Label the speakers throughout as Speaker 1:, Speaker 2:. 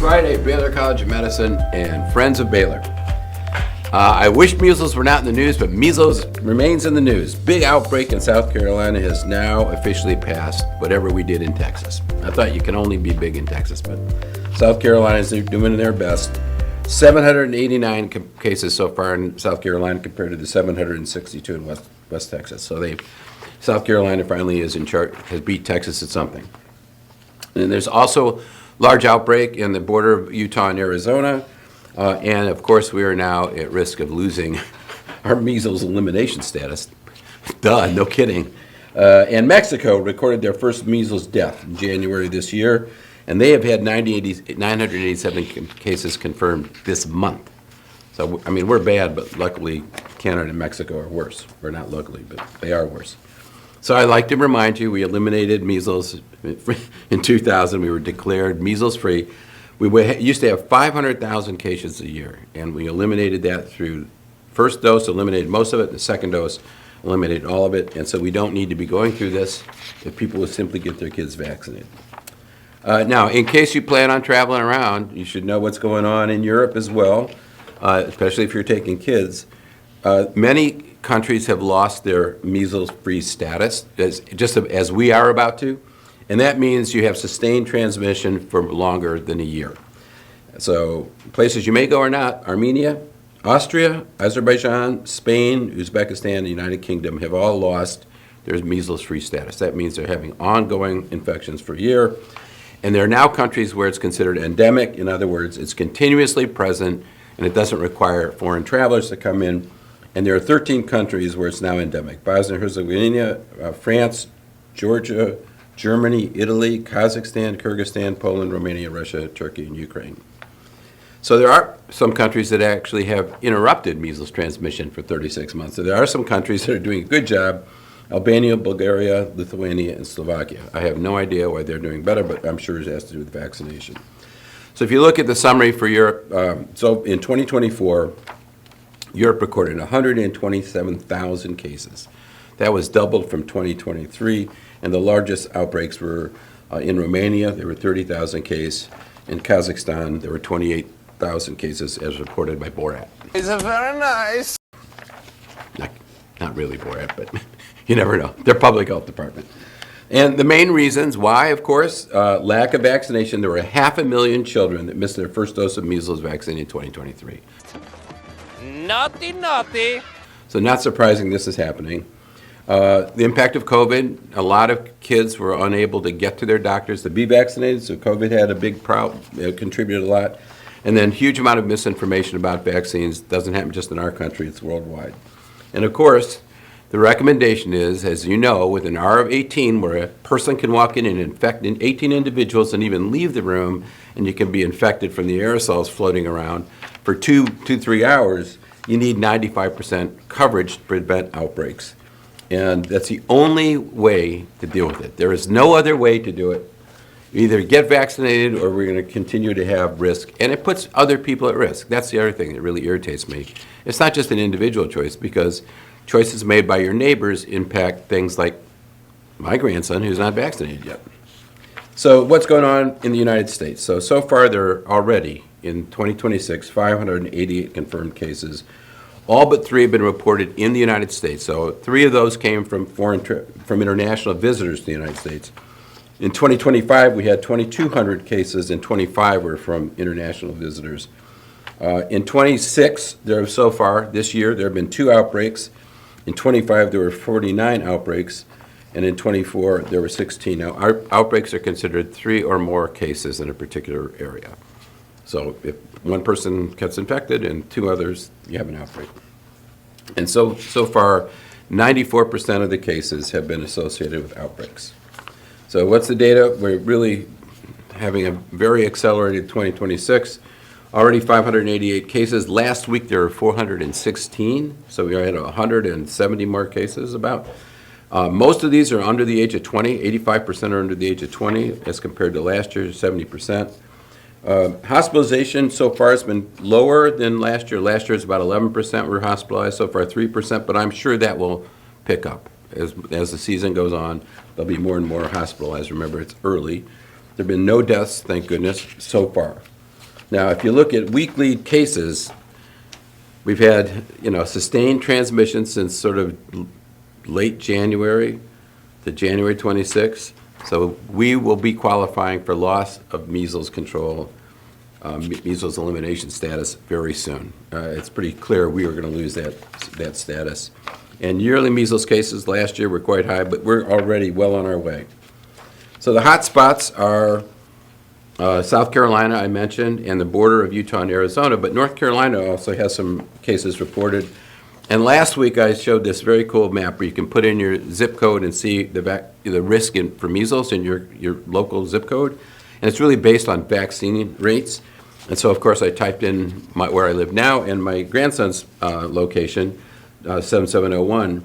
Speaker 1: Friday, Baylor College of Medicine and friends of Baylor. I wish measles were not in the news, but measles remains in the news. Big outbreak in South Carolina has now officially passed whatever we did in Texas. I thought you can only be big in Texas, but South Carolina's doing their best. 789 cases so far in South Carolina compared to the 762 in West Texas. So South Carolina finally is in charge, has beat Texas at something. And there's also large outbreak in the border of Utah and Arizona. And of course, we are now at risk of losing our measles elimination status. Duh, no kidding. And Mexico recorded their first measles death in January this year, and they have had 987 cases confirmed this month. So, I mean, we're bad, but luckily Canada and Mexico are worse. Or not luckily, but they are worse. So I'd like to remind you, we eliminated measles in 2000. We were declared measles-free. We used to have 500,000 cases a year, and we eliminated that through first dose, eliminated most of it, the second dose, eliminated all of it, and so we don't need to be going through this if people would simply get their kids vaccinated. Now, in case you plan on traveling around, you should know what's going on in Europe as well, especially if you're taking kids. Many countries have lost their measles-free status, just as we are about to. And that means you have sustained transmission for longer than a year. So places you may go or not, Armenia, Austria, Azerbaijan, Spain, Uzbekistan, the United Kingdom have all lost their measles-free status. That means they're having ongoing infections for a year. And there are now countries where it's considered endemic. In other words, it's continuously present and it doesn't require foreign travelers to come in. And there are 13 countries where it's now endemic: Bosnia and Herzegovina, France, Georgia, Germany, Italy, Kazakhstan, Kyrgyzstan, Poland, Romania, Russia, Turkey, and Ukraine. So there are some countries that actually have interrupted measles transmission for 36 months. So there are some countries that are doing a good job: Albania, Bulgaria, Lithuania, and Slovakia. I have no idea why they're doing better, but I'm sure it has to do with vaccination. So if you look at the summary for Europe, so in 2024, Europe recorded 127,000 cases. That was doubled from 2023, and the largest outbreaks were in Romania. There were 30,000 cases. In Kazakhstan, there were 28,000 cases, as reported by Borat.
Speaker 2: It's very nice.
Speaker 1: Not really Borat, but you never know. They're public health department. And the main reasons why, of course, lack of vaccination. There were 500,000 children that missed their first dose of measles vaccine in 2023.
Speaker 2: Naughty, naughty.
Speaker 1: So not surprising this is happening. The impact of COVID, a lot of kids were unable to get to their doctors to be vaccinated, so COVID had a big problem, contributed a lot. And then huge amount of misinformation about vaccines. Doesn't happen just in our country, it's worldwide. And of course, the recommendation is, as you know, with an R of 18, where a person can walk in and infect 18 individuals and even leave the room, and you can be infected from the aerosols floating around for 3 hours, you need 95% coverage to prevent outbreaks. And that's the only way to deal with it. There is no other way to do it. You either get vaccinated or we're going to continue to have risk. And it puts other people at risk. That's the other thing that really irritates me. It's not just an individual choice, because choices made by your neighbors impact things like my grandson, who's not vaccinated yet. So what's going on in the United States? So far there are already, in 2026, 588 confirmed cases. All but 3 have been reported in the United States. So 3 of those came from from international visitors to the United States. In 2025, we had 2,200 cases, and 25 were from international visitors. In 26, so far this year, there have been 2 outbreaks. In 25, there were 49 outbreaks, and in 24, there were 16. Now, our outbreaks are considered 3 or more cases in a particular area. So if one person gets infected and 2 others, you have an outbreak. And so far, 94% of the cases have been associated with outbreaks. So what's the data? We're really having a very accelerated 2026. Already 588 cases. Last week there were 416, so we had 170 more cases about. Most of these are under the age of 20. 85% are under the age of 20, as compared to last year, 70%. Hospitalization so far has been lower than last year. Last year was about 11% were hospitalized, so far 3%, but I'm sure that will pick up. As the season goes on, there'll be more and more hospitalized. Remember, it's early. There have been no deaths, thank goodness, so far. Now, if you look at weekly cases, we've had, sustained transmission since sort of late January to January 26th. So we will be qualifying for loss of measles control, measles elimination status very soon. It's pretty clear we are going to lose that status. And yearly measles cases last year were quite high, but we're already well on our way. So the hot spots are South Carolina, I mentioned, and the border of Utah and Arizona, but North Carolina also has some cases reported. And last week I showed this very cool map where you can put in your zip code and see the risk for measles in your local zip code. And it's really based on vaccine rates. And so, of course, I typed in where I live now and my grandson's location, 7701.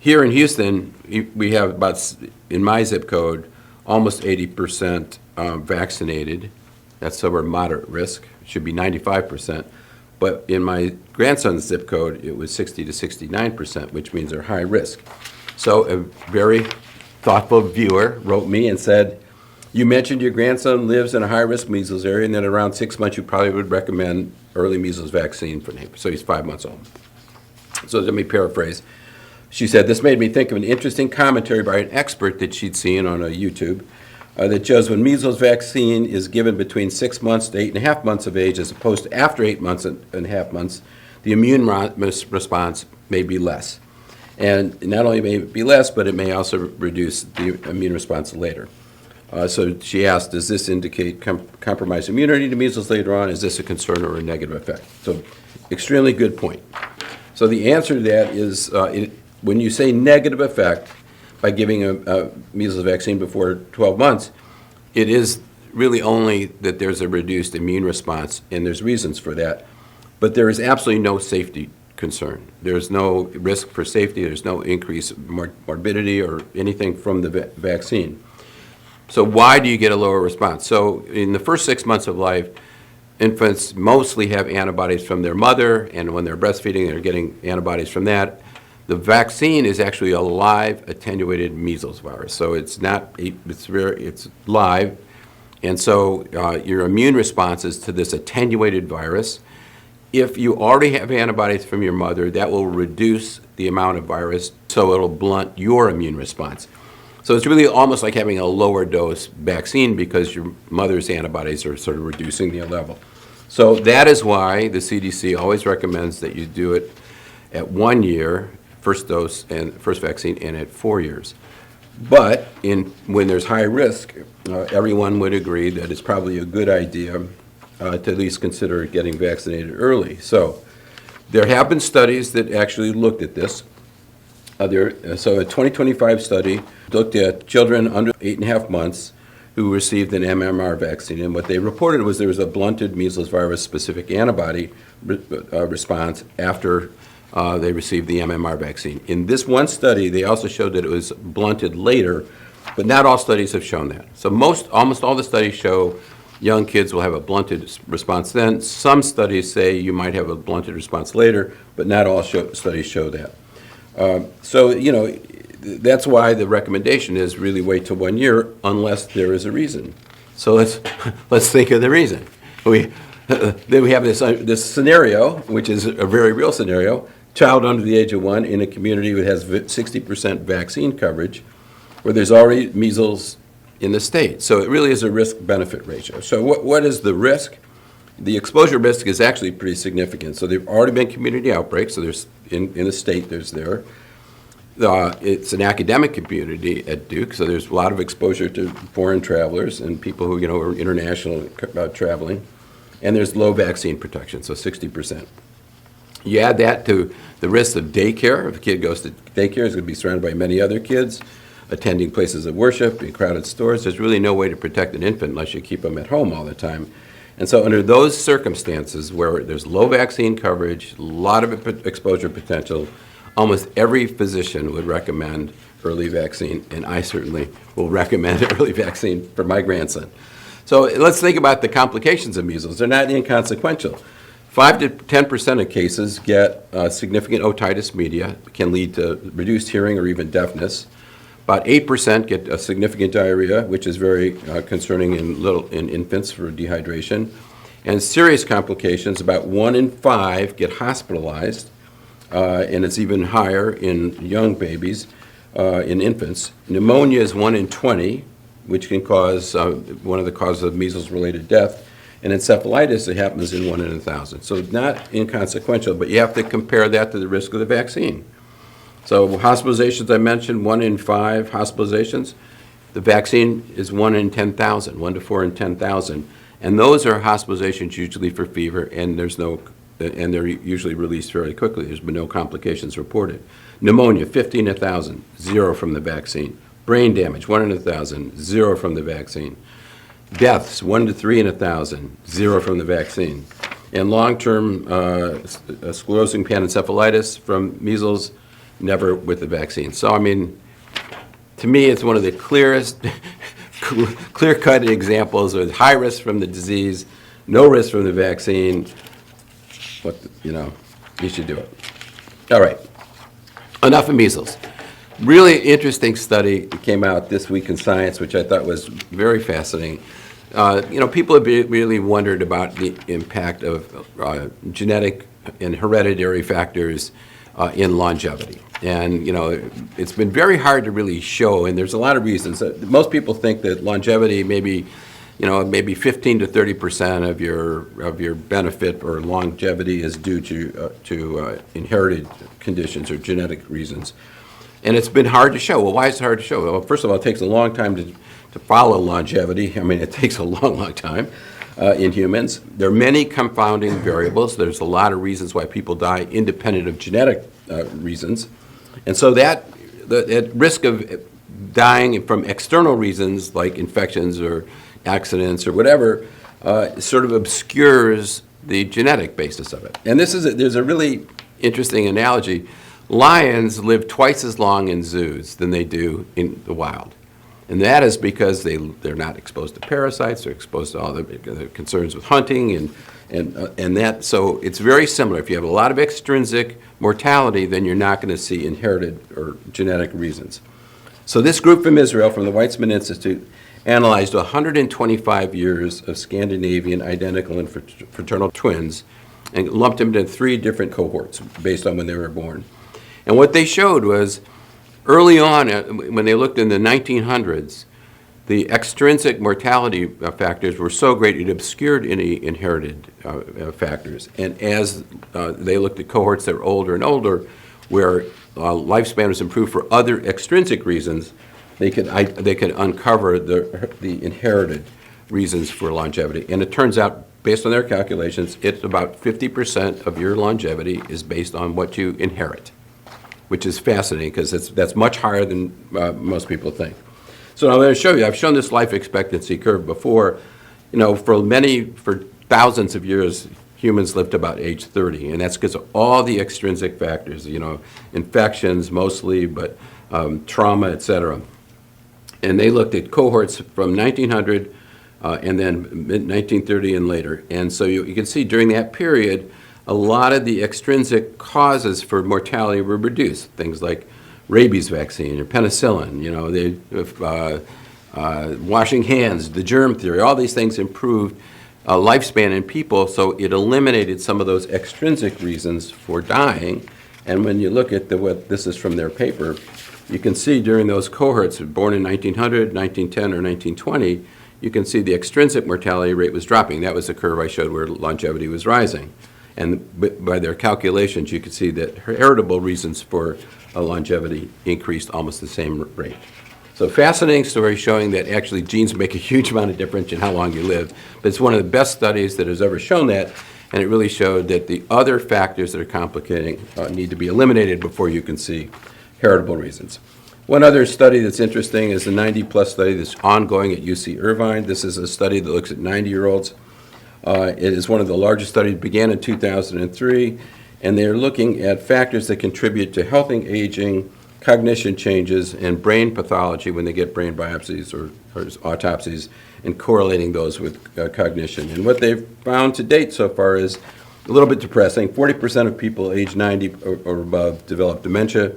Speaker 1: Here in Houston, we have about, in my zip code, almost 80% vaccinated. That's so we're moderate risk. It should be 95%. But in my grandson's zip code, it was 60 to 69%, which means they're high risk. So a very thoughtful viewer wrote me and said, you mentioned your grandson lives in a high-risk measles area, and then around 6 months you probably would recommend early measles vaccine for him. So he's 5 months old. So let me paraphrase. She said, this made me think of an interesting commentary by an expert that she'd seen on a YouTube that shows when measles vaccine is given between 6 months to 8.5 months of age, as opposed to after 8 months and a half months, the immune response may be less. And not only may it be less, but it may also reduce the immune response later. So she asked, does this indicate compromised immunity to measles later on? Is this a concern or a negative effect? So extremely good point. So the answer to that is when you say negative effect by giving a measles vaccine before 12 months, it is really only that there's a reduced immune response, and there's reasons for that. But there is absolutely no safety concern. There's no risk for safety. There's no increased morbidity or anything from the vaccine. So why do you get a lower response? So in the first 6 months of life, infants mostly have antibodies from their mother, and when they're breastfeeding, they're getting antibodies from that. The vaccine is actually a live attenuated measles virus. So it's live. And so your immune responses to this attenuated virus, if you already have antibodies from your mother, that will reduce the amount of virus, so it'll blunt your immune response. So it's really almost like having a lower dose vaccine because your mother's antibodies are sort of reducing the level. So that is why the CDC always recommends that you do it at 1 year, first dose and first vaccine, and at 4 years. But when there's high risk, everyone would agree that it's probably a good idea to at least consider getting vaccinated early. So there have been studies that actually looked at this. So a 2025 study looked at children under 8.5 months who received an MMR vaccine, and what they reported was there was a blunted measles virus specific antibody response after they received the MMR vaccine. In this one study, they also showed that it was blunted later, but not all studies have shown that. So almost all the studies show young kids will have a blunted response then. Some studies say you might have a blunted response later, but not all studies show that. So, that's why the recommendation is really wait till 1 year unless there is a reason. So let's think of the reason. Then we have this scenario, which is a very real scenario, child under the age of 1 in a community that has 60% vaccine coverage where there's already measles in the state. So it really is a risk-benefit ratio. So what is the risk? The exposure risk is actually pretty significant. So there have already been community outbreaks. So there's in the state there's there. It's an academic community at Duke, so there's a lot of exposure to foreign travelers and people who are international traveling. And there's low vaccine protection, so 60%. You add that to the risk of daycare. If a kid goes to daycare, he's going to be surrounded by many other kids, attending places of worship, in crowded stores. There's really no way to protect an infant unless you keep them at home all the time. And so under those circumstances where there's low vaccine coverage, a lot of exposure potential, almost every physician would recommend early vaccine, and I certainly will recommend early vaccine for my grandson. So let's think about the complications of measles. They're not inconsequential. 5 to 10% of cases get significant otitis media, can lead to reduced hearing or even deafness. About 8% get a significant diarrhea, which is very concerning in infants for dehydration. And serious complications, about 1 in 5 get hospitalized, and it's even higher in young babies, in infants. Pneumonia is 1 in 20, which can cause one of the causes of measles-related death. And encephalitis, it happens in 1 in 1,000. So not inconsequential, but you have to compare that to the risk of the vaccine. So hospitalizations, I mentioned, 1 in 5 hospitalizations. The vaccine is 1 in 10,000, 1 to 4 in 10,000. And those are hospitalizations usually for fever, and they're usually released fairly quickly. There's been no complications reported. Pneumonia, 50 in 1,000, 0 from the vaccine. Brain damage, 1 in 1,000, 0 from the vaccine. Deaths, 1 to 3 in 1,000, 0 from the vaccine. And long-term sclerosing panencephalitis from measles, never with the vaccine. So, I mean, to me, it's one of the clearest, clear-cut examples of high risk from the disease, no risk from the vaccine. You should do it. All right, enough of measles. Really interesting study came out this week in Science, which I thought was very fascinating. People have really wondered about the impact of genetic and hereditary factors in longevity. And, it's been very hard to really show, and there's a lot of reasons. Most people think that longevity maybe 15 to 30% of your benefit or longevity is due to inherited conditions or genetic reasons. And it's been hard to show. Well, why is it hard to show? Well, first of all, it takes a long time to follow longevity. I mean, it takes a long, long time in humans. There are many confounding variables. There's a lot of reasons why people die independent of genetic reasons. And so that risk of dying from external reasons like infections or accidents or whatever sort of obscures the genetic basis of it. And there's a really interesting analogy. Lions live twice as long in zoos than they do in the wild. And that is because they're not exposed to parasites, they're exposed to all the concerns with hunting and that. So it's very similar. If you have a lot of extrinsic mortality, then you're not going to see inherited or genetic reasons. So this group from Israel, from the Weizmann Institute, analyzed 125 years of Scandinavian identical and fraternal twins and lumped them into 3 different cohorts based on when they were born. And what they showed was early on, when they looked in the 1900s, the extrinsic mortality factors were so great it obscured any inherited factors. And as they looked at cohorts that were older and older, where lifespan was improved for other extrinsic reasons, they could uncover the inherited reasons for longevity. And it turns out, based on their calculations, it's about 50% of your longevity is based on what you inherit, which is fascinating because that's much higher than most people think. So I'm going to show you. I've shown this life expectancy curve before. For thousands of years, humans lived about age 30, and that's because of all the extrinsic factors. Infections mostly, but trauma, etc. And they looked at cohorts from 1900 and then mid-1930 and later. And so you can see during that period, a lot of the extrinsic causes for mortality were reduced. Things like rabies vaccine or penicillin, washing hands, the germ theory, all these things improved lifespan in people, so it eliminated some of those extrinsic reasons for dying. And when you look at what this is from their paper, you can see during those cohorts born in 1900, 1910, or 1920, you can see the extrinsic mortality rate was dropping. That was the curve I showed where longevity was rising. And by their calculations, you could see that heritable reasons for longevity increased almost the same rate. So fascinating story showing that actually genes make a huge amount of difference in how long you live. But it's one of the best studies that has ever shown that, and it really showed that the other factors that are complicating need to be eliminated before you can see heritable reasons. One other study that's interesting is the 90-plus study that's ongoing at UC Irvine. This is a study that looks at 90-year-olds. It is one of the largest studies, began in 2003, and they're looking at factors that contribute to healthy aging, cognition changes, and brain pathology when they get brain biopsies or autopsies, and correlating those with cognition. And what they've found to date so far is a little bit depressing. 40% of people age 90 or above develop dementia.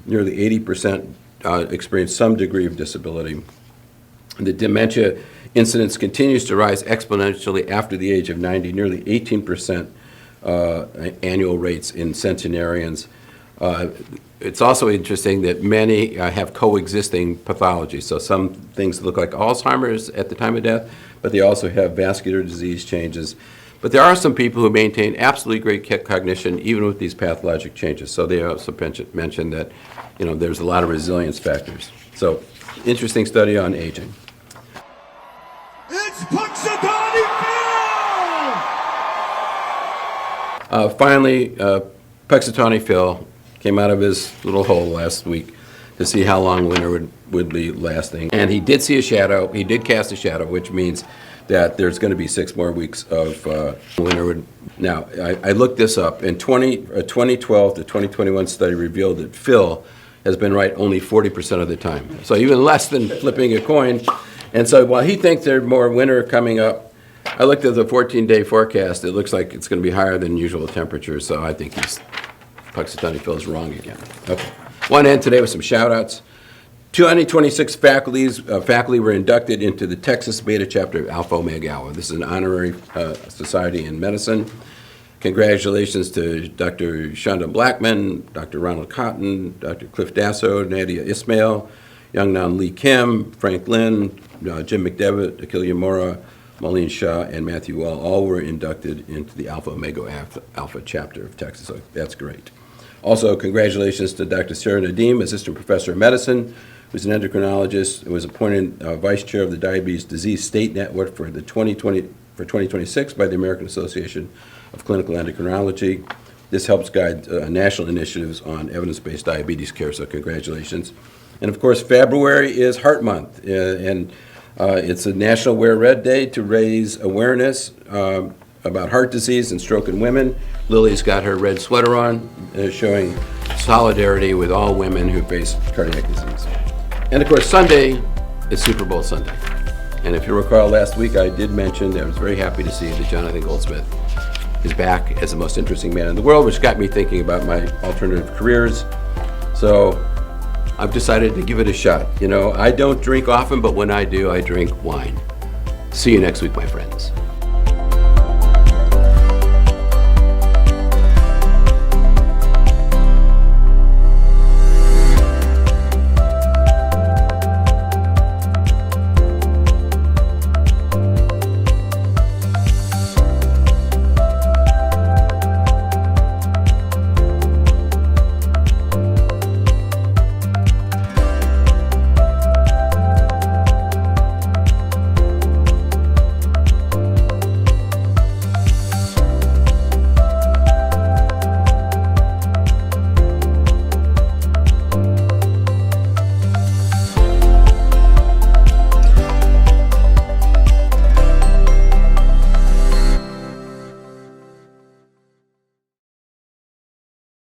Speaker 1: Nearly 80% experience some degree of disability. The dementia incidence continues to rise exponentially after the age of 90, nearly 18% annual rates in centenarians. It's also interesting that many have coexisting pathologies. So some things look like Alzheimer's at the time of death, but they also have vascular disease changes. But there are some people who maintain absolutely great cognition even with these pathologic changes. So they also mentioned that, there's a lot of resilience factors. So interesting study on aging.
Speaker 3: It's Punxsutawney Phil!
Speaker 1: Finally, Punxsutawney Phil came out of his little hole last week to see how long winter would be lasting. And he did see a shadow. He did cast a shadow, which means that there's going to be 6 more weeks of winter. Now, I looked this up. In 2012, the 2021 study revealed that Phil has been right only 40% of the time. So even less than flipping a coin. And so while he thinks there's more winter coming up, I looked at the 14-day forecast. It looks like it's going to be higher than usual temperatures. So I think Punxsutawney Phil's wrong again. Okay. Want to end today with some shout-outs. 226 faculty were inducted into the Texas Beta chapter of Alpha Omega Alpha. This is an honorary society in medicine. Congratulations to Dr. Shonda Blackman, Dr. Ronald Cotton, Dr. Cliff Dasso, Nadia Ismail, Youngnan Lee Kim, Frank Lin, Jim McDevitt, Akilia Mora, Marlene Shaw, and Matthew Wall. All were inducted into the Alpha Omega Alpha chapter of Texas. So that's great. Also, congratulations to Dr. Sarah Nadim, Assistant Professor of Medicine, who's an endocrinologist, who was appointed Vice Chair of the Diabetes Disease State Network for 2026 by the American Association of Clinical Endocrinology. This helps guide national initiatives on evidence-based diabetes care, so congratulations. And of course, February is Heart Month, and it's a National Wear Red Day to raise awareness about heart disease and stroke in women. Lily's got her red sweater on, showing solidarity with all women who face cardiac disease. And of course, Sunday is Super Bowl Sunday. And if you recall last week, I did mention that I was very happy to see that Jonathan Goldsmith is back as the most interesting man in the world, which got me thinking about my alternative careers. So I've decided to give it a shot. I don't drink often, but when I do, I drink wine. See you next week, my friends.